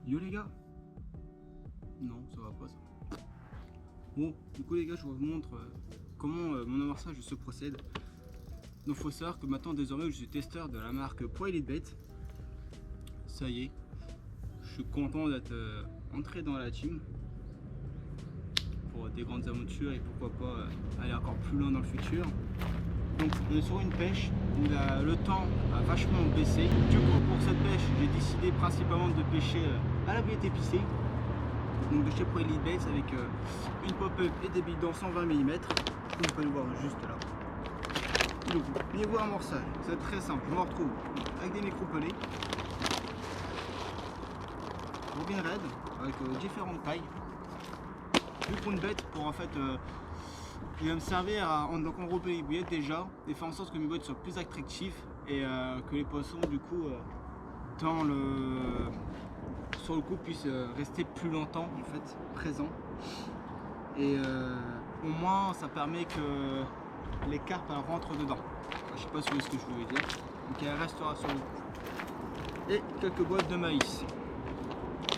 Yo les gars. Non, ça va pas ça. Bon, du coup les gars, je vous montre comment mon amorçage se procède. Donc faut savoir que maintenant désormais je suis testeur de la marque Pro Elite Bait. Ça y est, je suis content d'être entré dans la team pour des grandes aventures et pourquoi pas aller encore plus loin dans le futur. Donc on est sur une pêche où le temps a vachement baissé. Du coup pour cette pêche j'ai décidé principalement de pêcher à la bouillette épicée. Donc de chez Pro Elite Baits avec une pop-up et des bidons 120 mm. Vous pouvez le voir juste là. Donc niveau amorçage, c'est très simple, je me retrouve avec des micros pelés, bobine raide avec différentes tailles, du coup une bête pour en fait il va me servir à enrouler les bouillettes déjà et faire en sorte que mes bouillettes soient plus attractives et que les poissons du coup sur le coup puissent rester plus longtemps en fait présents et au moins ça permet que les carpes rentrent dedans. Je sais pas si vous voyez ce que je voulais dire. Donc elle restera sur le coup. Et quelques boîtes de maïs.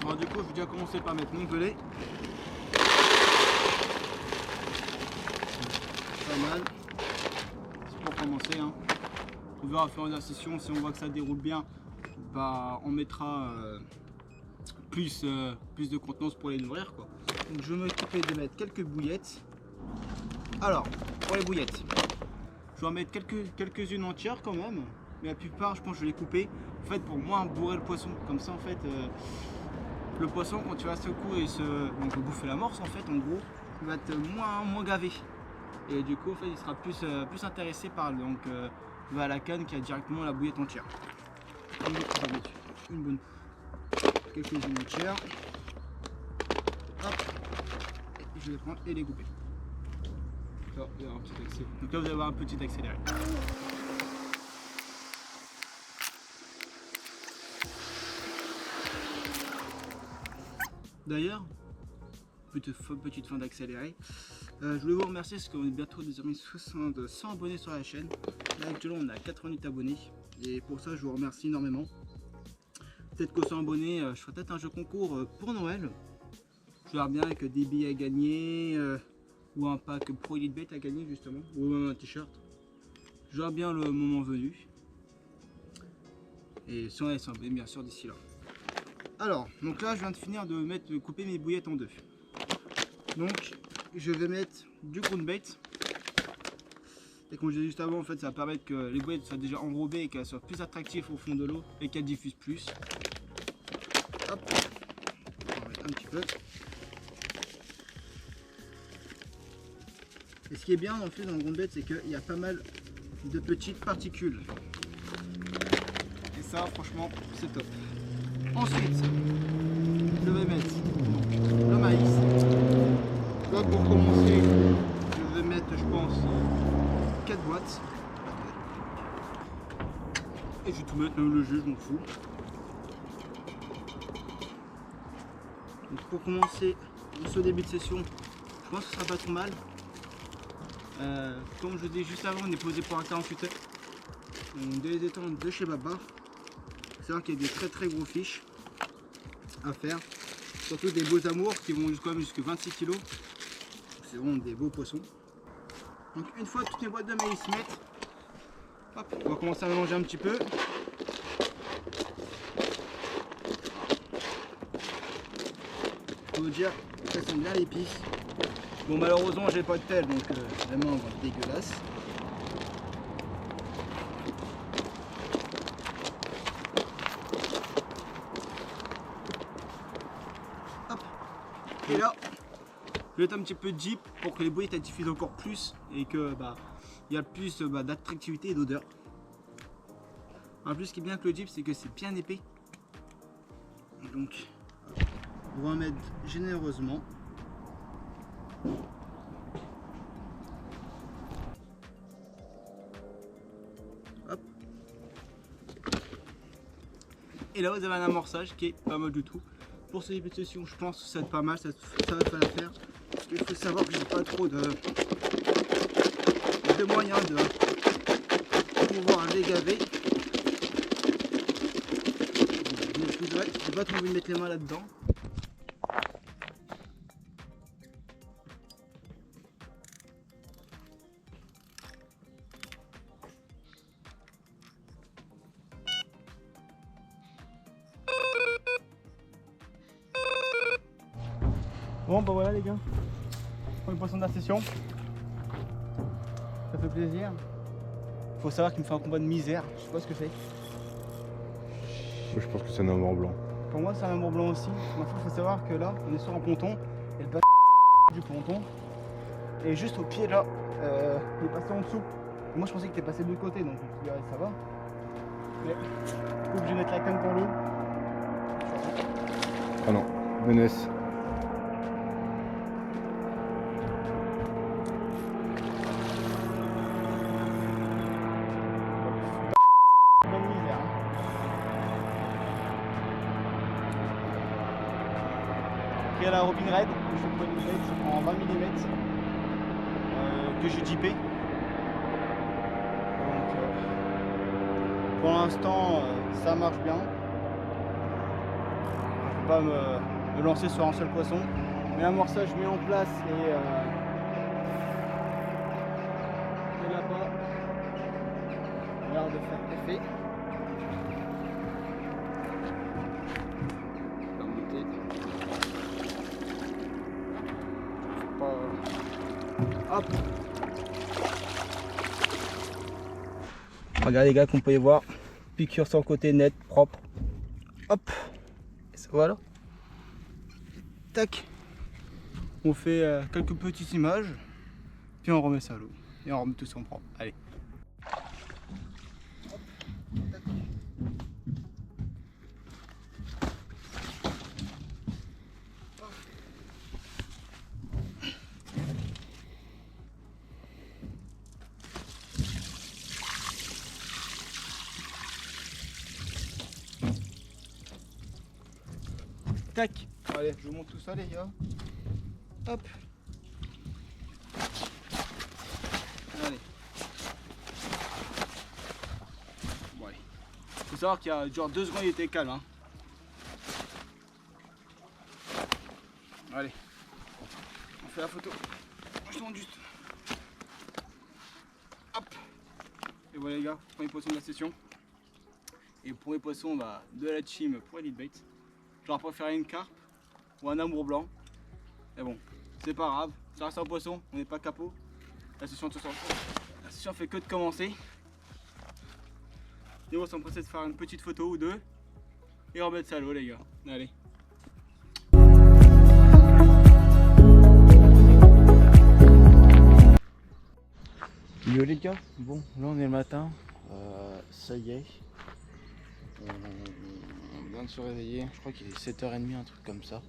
Bon, du coup je vais déjà commencer par mettre mon pelet. Pas mal. C'est pour commencer. Hein. On verra au fur et à mesure de la session, si on voit que ça déroule bien, bah, on mettra plus de contenance pour les nourrir, quoi. Donc je vais m'occuper de mettre quelques bouillettes. Alors, pour les bouillettes, je vais en mettre quelques-unes entières quand même, mais la plupart je pense que je vais les couper en fait pour moins bourrer le poisson. Comme ça en fait, le poisson quand tu vas secouer et donc bouffer l'amorce en fait, en gros, il va être moins gavé. Et du coup en fait, il sera plus intéressé par la canne qui a directement la bouillette entière. Donc, je vais mettre une bonne quelques-unes entières. Hop, et je vais les prendre et les couper. Là, il y aura un petit accéléré. Donc là vous allez avoir un petit accéléré. D'ailleurs, petite fin d'accéléré. Je voulais vous remercier parce qu'on est bientôt désormais 100 abonnés sur la chaîne. Là actuellement on a 88 abonnés et pour ça je vous remercie énormément. Peut-être qu'aux 100 abonnés je ferai peut-être un jeu concours pour Noël. Je verrai bien avec des billets à gagner. Ou un pack Pro Elite Bait à gagner justement, ou même un t-shirt. Je verrai bien le moment venu. Et si on est abonné bien sûr d'ici là. Alors, donc là je viens de finir de couper mes bouillettes en deux. Donc je vais mettre du ground bait. Et comme je disais juste avant, en fait ça va permettre que les bouillettes soient déjà enrobées et qu'elles soient plus attractives au fond de l'eau et qu'elles diffusent plus. Hop, on va mettre un petit peu. Et ce qui est bien en fait dans le ground bait, c'est qu'il y a pas mal de petites particules. Et ça franchement c'est top. Ensuite, je vais mettre donc, le maïs. Là pour commencer, je vais mettre je pense 4 boîtes. Et je vais tout mettre, même le jus, je m'en fous. Donc pour commencer ce début de session, je pense que ça sera pas trop mal. Comme je vous dis juste avant, on est posé pour un 48 heures. On doit les étendre de chez Babar. C'est vrai qu'il y a des très gros fiches à faire. Surtout des beaux amours qui vont quand même jusqu'à 26 kg. C'est vraiment des beaux poissons. Donc une fois toutes les boîtes de maïs se mettent, hop, on va commencer à mélanger un petit peu. Je peux vous dire que ça sent bien l'épice. Bon malheureusement j'ai pas de pelle donc vraiment dégueulasse. Hop. Et là je vais mettre un petit peu de jeep pour que les bouillettes diffusent encore plus et que il y a plus d'attractivité et d'odeur. En plus ce qui est bien avec le jeep c'est que c'est bien épais. Donc on va en mettre généreusement. Hop. Et là vous avez un amorçage qui est pas mal du tout. Pour ce début de session je pense que ça va être pas mal, ça va faire l'affaire. Parce qu'il faut savoir que j'ai pas trop de moyens de pouvoir les gaver. j'ai pas trop envie de mettre les mains là-dedans. Bon bah voilà les gars, pour le poisson de la session, ça fait plaisir. Faut savoir qu'il me fait un combat de misère, je sais pas ce que c'est. Je pense que c'est un amour blanc. Pour moi c'est un amour blanc aussi, il faut savoir que là on est sur un ponton, et le du ponton, et juste au pied là, il est passé en dessous. Et moi je pensais qu'il était passé de l'autre côté, donc je me suis dit ouais, ça va. Mais je suis obligé de mettre la canne pour l'eau. Ah non, menace. Pris à la Robin Red, je prends une bête en 20 mm que j'ai jeepé. Donc pour l'instant ça marche bien. Je ne peux pas me lancer sur un seul poisson. Mais l'amorçage mis en place et là-bas a l'air de faire effet. Hop. Regardez les gars, comme vous pouvez voir, piqûre sur le côté net, propre. Hop. Et ça voilà. Tac. On fait quelques petites images, puis on remet ça à l'eau. Et on remet tout ça en propre. Allez. Tac. Allez, je vous montre tout ça les gars. Hop. Allez. Bon allez. Faut savoir qu'il y a genre 2 secondes il était calme hein. Allez. On fait la photo. Je monte juste. Hop. Et voilà les gars, premier poisson de la session. Et pour les poissons bah, de la team pour Elite Bait. J'aurais préféré une carpe ou un amour blanc. Mais bon, c'est pas grave, ça reste un poisson, on n'est pas capot. La session fait que de commencer. Et on va s'empresser de faire une petite photo ou deux. Et remettre ça à l'eau les gars. Allez. Yo les gars, bon là on est le matin. Ça y est. On vient de se réveiller, je crois qu'il est 7h30, un truc comme ça.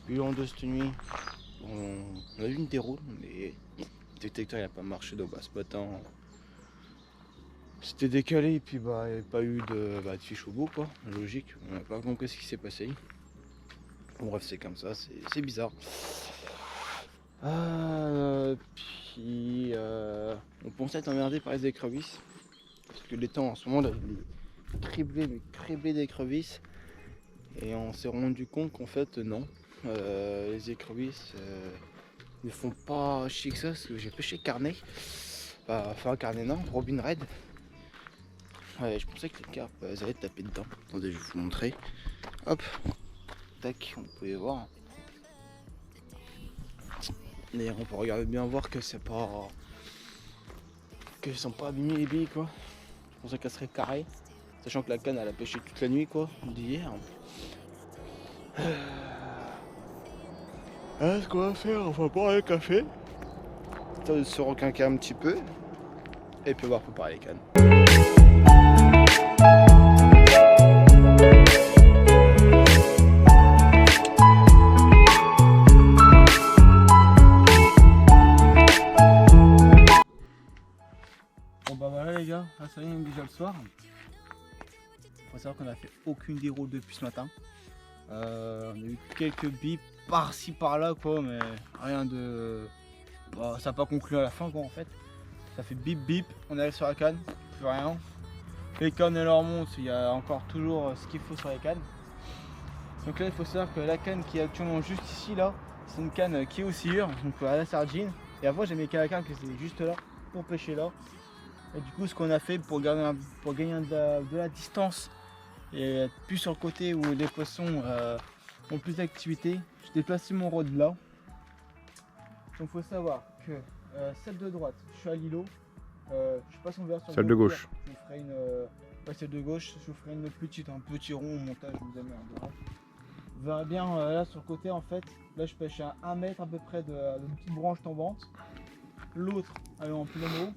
Bilan de cette nuit, on a eu une déroule, mais le détecteur il n'a pas marché, donc ce matin c'était décalé et puis il n'y avait pas eu de fiche au bout quoi, logique, on n'a pas compris ce qui s'est passé. Bon, bref c'est comme ça, c'est bizarre. Puis on pensait être emmerdé par les écrevisses, parce que les temps en ce moment là, criblé d'écrevisses, et on s'est rendu compte qu'en fait non, les écrevisses ne font pas chier que ça, parce que j'ai pêché carnet, enfin carnet non, Robin Red. Ouais, je pensais que les carpes elles allaient taper dedans. Attendez, je vais vous montrer. Hop, tac, on peut y voir. D'ailleurs on peut regarder bien voir que c'est pas, que sont pas abîmés les billes quoi. Je pensais qu'elle serait carrée. Sachant que la canne elle a pêché toute la nuit quoi, d'hier. Ce qu'on va faire, on va boire le café. Ça de se requinquer un petit peu. Et puis on va préparer les cannes. Bon bah voilà les gars, là ça y est déjà le soir. Faut savoir qu'on a fait aucune déroule depuis ce matin. On a eu quelques bips par-ci par-là quoi, mais rien de. Bah, ça n'a pas conclu à la fin quoi en fait. Ça fait bip bip, on arrive sur la canne, plus rien. Les cannes elles remontent, il y a encore toujours ce qu'il faut sur les cannes. Donc là il faut savoir que la canne qui est actuellement juste ici là, c'est une canne qui est au sciure, donc à la sardine. Et avant j'ai mis la canne qui était juste là pour pêcher là. Et du coup ce qu'on a fait pour gagner de la distance et être plus sur le côté où les poissons ont plus d'activité, j'ai déplacé mon rod là. Donc il faut savoir que celle de droite, je suis à l'îlot. Je sais pas si on verra sur Celle de gauche. Je vous ferai une. Celle de gauche, je vous ferai une petite, un petit rond au montage, je vous ai mis en droite. Vous verrez bien là sur le côté en fait, là je pêche à 1 mètre à peu près d'une petite branche tombante. L'autre elle est en plein eau,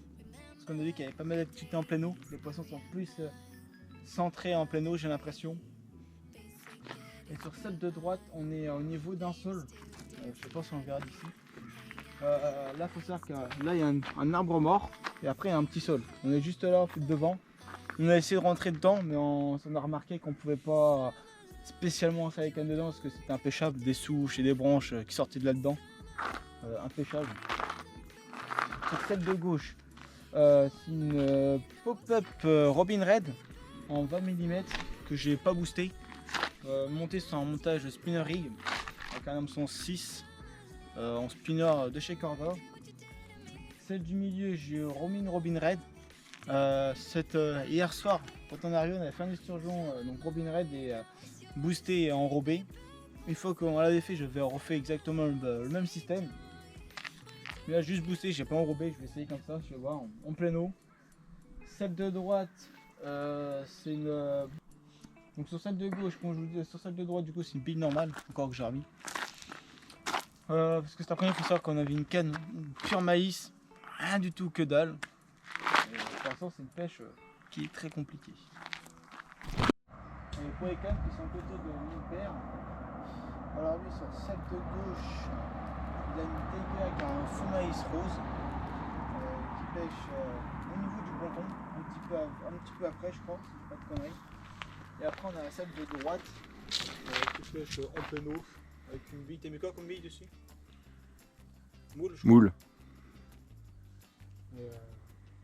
parce qu'on a vu qu'il y avait pas mal d'activités en plein eau. Les poissons sont plus centrés en plein eau, j'ai l'impression. Et sur celle de droite, on est au niveau d'un sol. Je sais pas si on verra d'ici. Là, il faut savoir que là, il y a un arbre mort et après, il y a un petit sol. On est juste là, devant. On a essayé de rentrer dedans, mais on a remarqué qu'on pouvait pas spécialement installer les cannes dedans parce que c'était impêchable. Des souches et des branches qui sortaient de là-dedans. Impêchable. Sur celle de gauche, c'est une pop-up Robin Red en 20 mm que j'ai pas boosté. Monté sur un montage spinner rig avec un hameçon 6 en spinner de chez Corda. Celle du milieu, j'ai eu Robin Red. Hier soir, quand on est arrivé, on avait fait un esturgeon, donc Robin Red est boosté et enrobé. Une fois qu'on l'avait fait, je vais refaire exactement le même système. Mais là, juste boosté, j'ai pas enrobé, je vais essayer comme ça, je vais voir en pleine eau. Celle de droite, c'est une. Donc sur celle de gauche, comme je vous dis, sur celle de droite, du coup, c'est une bille normale, encore que j'ai remis. Parce que cet après-midi, il faut savoir qu'on avait une canne pure maïs, rien du tout, que dalle. Et pour l'instant, c'est une pêche qui est très compliquée. Et pour les cannes qui sont à côté de mon père, alors lui, sur celle de gauche, il a une TGA qui a un fond maïs rose, qui pêche au niveau du ponton, un petit peu après, je crois, si je dis pas de conneries. Et après, on a celle de droite, qui pêche en plein eau, avec une bille. T'as mis quoi comme bille dessus? Moule, je crois. Moule.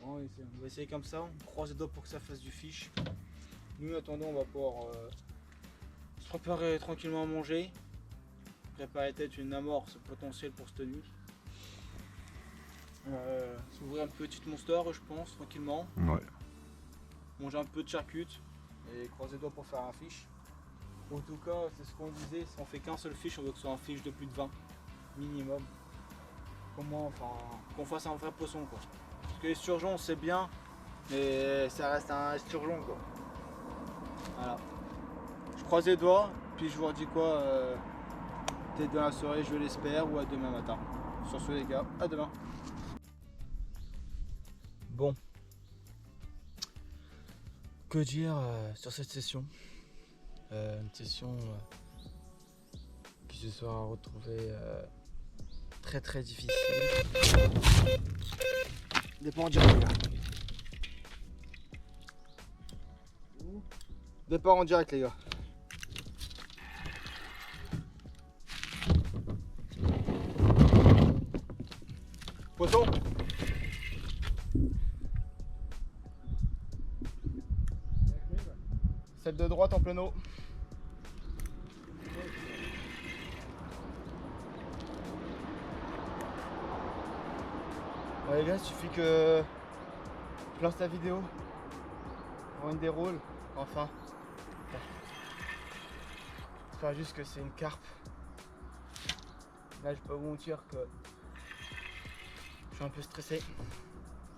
On va essayer comme ça, on croise les doigts pour que ça fasse du fish. Nous en attendant, on va pouvoir se préparer tranquillement à manger. Préparer peut-être une amorce potentielle pour cette nuit. S'ouvrir une petite monster, je pense, tranquillement. Ouais. Manger un peu de charcute et croiser les doigts pour faire un fish. En tout cas, c'est ce qu'on disait, si on fait qu'un seul fish, on veut que ce soit un fish de plus de 20 minimum. Qu'on fasse un vrai poisson quoi. Parce que les esturgeons c'est bien, mais ça reste un esturgeon quoi. Voilà. Je croise les doigts, puis je vous redis quoi, peut-être dans la soirée je l'espère, ou à demain matin. Sur ce les gars, à demain. Bon. Que dire sur cette session? Une session qui se sera retrouvée très difficile. Départ en direct les gars. Départ en direct les gars. Poisson. Celle de droite en plein eau. Ouais, les gars, il suffit que je lance la vidéo pour une déroule, enfin. J'espère juste que c'est une carpe. Là, je peux vous mentir que je suis un peu stressé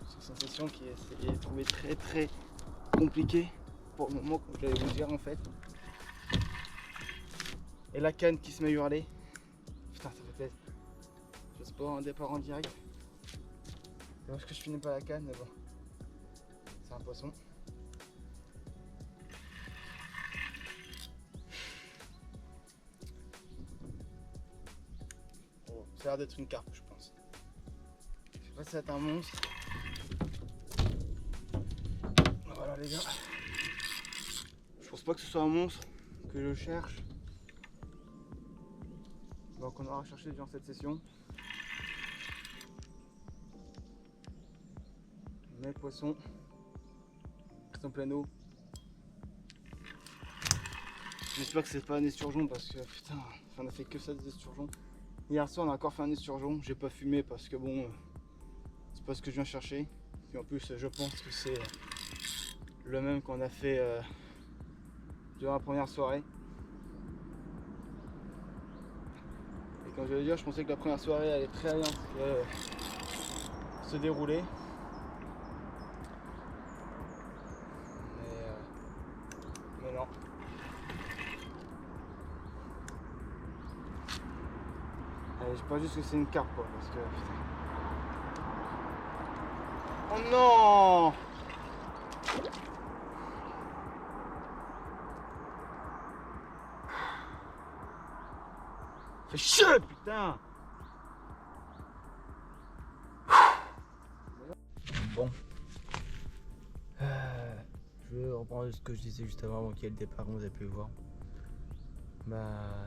sur cette session qui est trouvée très compliquée pour le moment, comme je vais vous dire en fait. Et la canne qui se met à hurler. Putain, ça fait plaisir. J'ose pas un départ en direct. C'est parce que je finis pas la canne, mais bon. C'est un poisson. Oh, ça a l'air d'être une carpe, je pense. Je sais pas si c'est un monstre. Voilà les gars. Je pense pas que ce soit un monstre que je cherche. Donc on aura cherché durant cette session. Mais le poisson reste en pleine eau. J'espère que c'est pas un esturgeon parce que putain, on a fait que ça des esturgeons. Hier soir on a encore fait un esturgeon, j'ai pas fumé parce que bon, c'est pas ce que je viens chercher. Puis en plus je pense que c'est le même qu'on a fait durant la première soirée. Et comme je vais dire, je pensais que la première soirée allait très bien se dérouler. Mais non. Je pas juste que c'est une carpe quoi, parce que putain. Oh non! Fais chier putain! Bon. Je vais reprendre ce que je disais juste avant qu'il y ait le départ, comme vous avez pu le voir.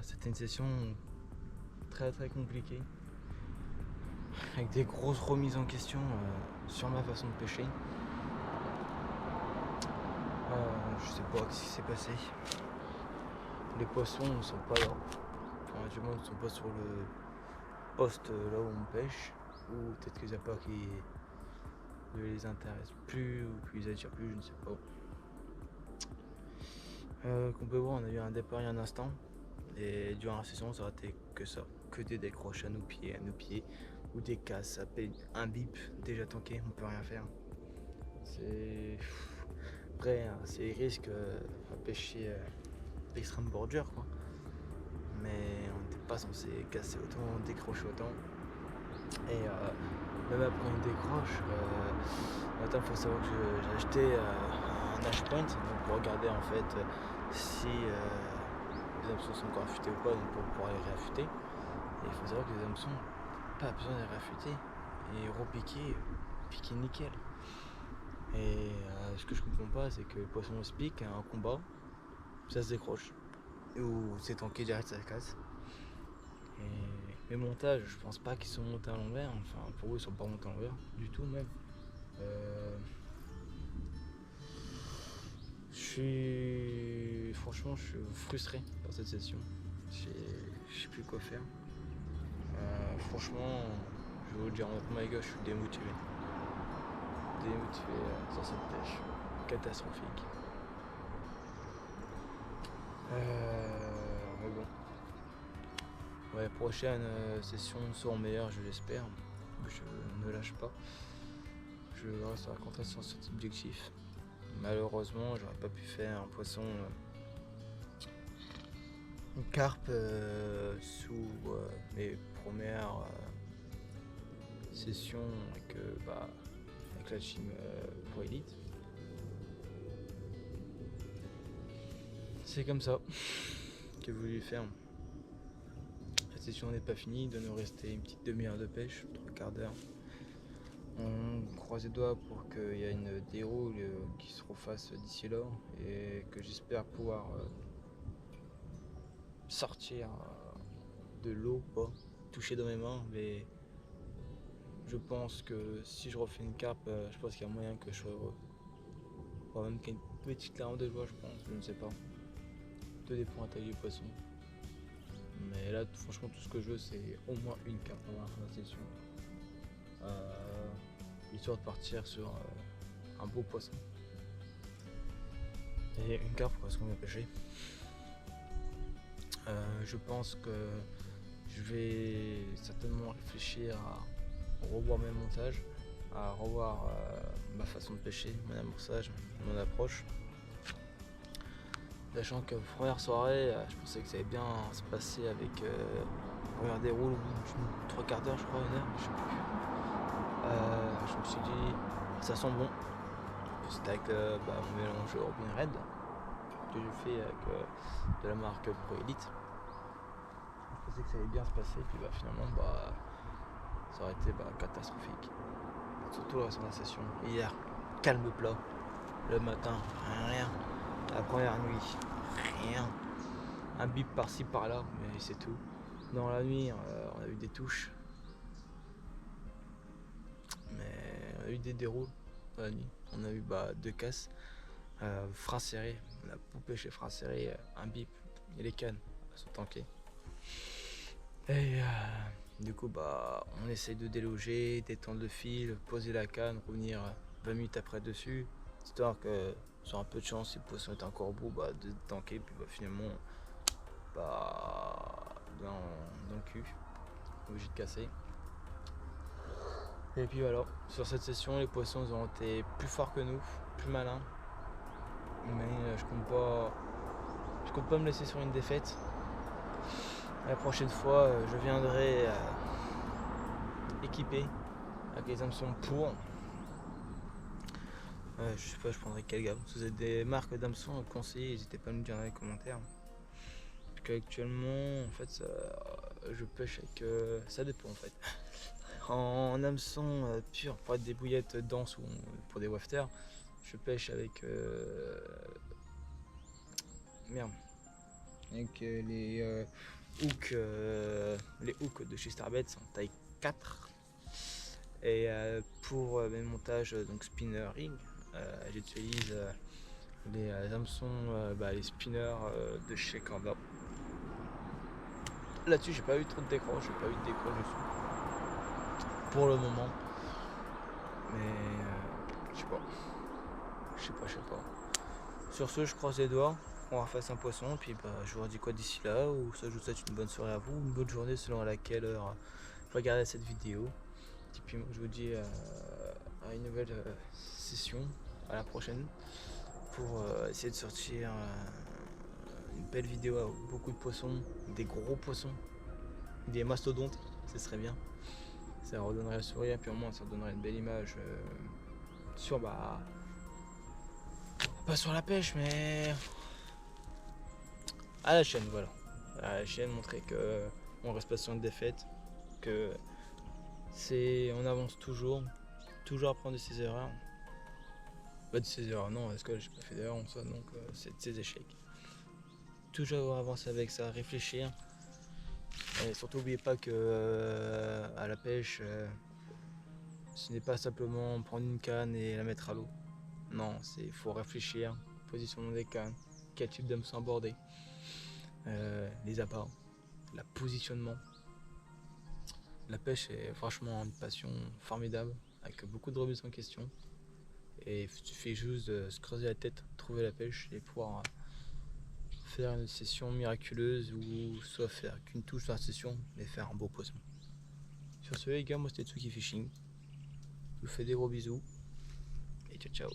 C'était une session très compliquée. Avec des grosses remises en question sur ma façon de pêcher. Je sais pas ce qui s'est passé. Les poissons ne sont pas là. Enfin, du moins, ne sont pas sur le poste là où on pêche. Ou peut-être que les appâts qui ne les intéressent plus ou qui les attirent plus, je ne sais pas. Qu'on peut voir, on a eu un départ il y a un instant. Et durant la session, ça a été que ça. Que des décroches à nos pieds. Ou des casses, à peine un bip déjà tanké, on peut rien faire. C'est. Après, c'est risque à pêcher l'extrême bordure quoi. Mais on n'était pas censé casser autant, décrocher autant. Et même après une décroche, il faut savoir que j'ai acheté un hash point donc pour regarder en fait si les hameçons sont encore affûtés ou pas, donc pour pouvoir les réaffûter. Et il faut savoir que les hameçons pas besoin de les réaffûter et repiquer, piquer nickel. Et ce que je comprends pas, c'est que le poisson se pique à un combat, ça se décroche. Ou c'est tanké direct, ça se casse. Et mes montages, je pense pas qu'ils sont montés à l'envers. Enfin, pour eux, ils sont pas montés à l'envers du tout même. Franchement, je suis frustré par cette session. Je sais plus quoi faire. Franchement, je vais vous le dire en my god, je suis démotivé. Démotivé sur cette pêche. Catastrophique. Mais bon. Ouais, prochaine session seront meilleures, je l'espère. Je ne lâche pas. Je reste concentré sur cet objectif. Malheureusement, j'aurais pas pu faire un poisson, une carpe sous mes premières sessions avec la team Pro Elite. C'est comme ça que j'ai voulu faire. La session n'est pas finie, il doit nous rester une petite demi-heure de pêche, 3/4 d'heure. On croise les doigts pour qu'il y ait une déroule qui se refasse d'ici là et que j'espère pouvoir sortir de l'eau, pas toucher dans mes mains, mais je pense que si je refais une carpe, je pense qu'il y a moyen que je sois heureux. Voire même qu'il y ait une petite larme de joie, je pense, je ne sais pas. Tout dépend à taille du poisson. Mais là, franchement, tout ce que je veux, c'est au moins une carpe avant la fin de la session. Histoire de partir sur un beau poisson. Et une carpe parce qu'on vient pêcher. Je pense que je vais certainement réfléchir à revoir mes montages, à revoir ma façon de pêcher, mon amorçage, mon approche. Sachant que première soirée, je pensais que ça allait bien se passer avec première déroule au bout d'une 3/4 d'heure, je crois, une heure, je sais plus. Je me suis dit, ça sent bon. C'était avec mon mélange Robin Red que j'ai fait avec de la marque Pro Elite. Je pensais que ça allait bien se passer, puis finalement ça aurait été catastrophique. Surtout la sensation. Hier, calme plat. Le matin, rien. La première nuit, rien. Un bip par-ci par-là, mais c'est tout. Dans la nuit, on a eu des touches. Mais on a eu des déroules dans la nuit. On a eu 2 casses. Frein serré, on a pêché frein serré, un bip et les cannes sont tankées. Et du coup on essaye de déloger, d'étendre le fil, poser la canne, revenir 20 minutes après dessus, histoire que sur un peu de chance si le poisson est encore au bout de tanker, puis finalement dans le cul, obligé de casser. Et puis voilà, sur cette session les poissons ont été plus forts que nous, plus malins, mais je compte pas me laisser sur une défaite. La prochaine fois je viendrai équipé avec les hameçons pour. Je sais pas, je prendrai quelle gamme. Si vous avez des marques d'hameçons conseillées, n'hésitez pas à me dire dans les commentaires. Parce qu'actuellement, en fait, je pêche avec. Ça dépend en fait. En hameçon pur pour être des bouillettes denses ou pour des wafters, je pêche avec. Avec les hooks de chez Starbait, c'est en taille 4. Et pour mes montages donc spinner rig, j'utilise les hameçons, les spinners de chez Kanda. Là-dessus j'ai pas eu trop de décroche, dessus pour le moment, mais je sais pas. Sur ce, je croise les doigts, on refasse un poisson, puis je vous redis quoi d'ici là, ou ça je vous souhaite une bonne soirée à vous, une bonne journée selon à laquelle heure vous regardez cette vidéo. Et puis moi je vous dis à une nouvelle session, à la prochaine, pour essayer de sortir une belle vidéo avec beaucoup de poissons, des gros poissons, des mastodontes, ce serait bien. Ça redonnerait le sourire, puis au moins ça donnerait une belle image sur pas sur la pêche, mais à la chaîne, voilà. À la chaîne, montrer que on reste pas sur une défaite, que on avance toujours apprendre de ses erreurs. Pas de ses erreurs, non, parce que j'ai pas fait d'erreur en soi, donc c'est de ses échecs. Toujours avancer avec ça, réfléchir. Et surtout n'oubliez pas que à la pêche, ce n'est pas simplement prendre une canne et la mettre à l'eau. Non, il faut réfléchir, positionnement des cannes, quel type d'hameçon aborder, les appâts, le positionnement. La pêche est franchement une passion formidable, avec beaucoup de remises en question. Et il suffit juste de se creuser la tête, trouver la pêche et pouvoir faire une session miraculeuse ou soit faire qu'une touche dans la session mais faire un beau poisson. Sur ce les gars, moi c'était Tsuki Fishing. Je vous fais des gros bisous et ciao ciao.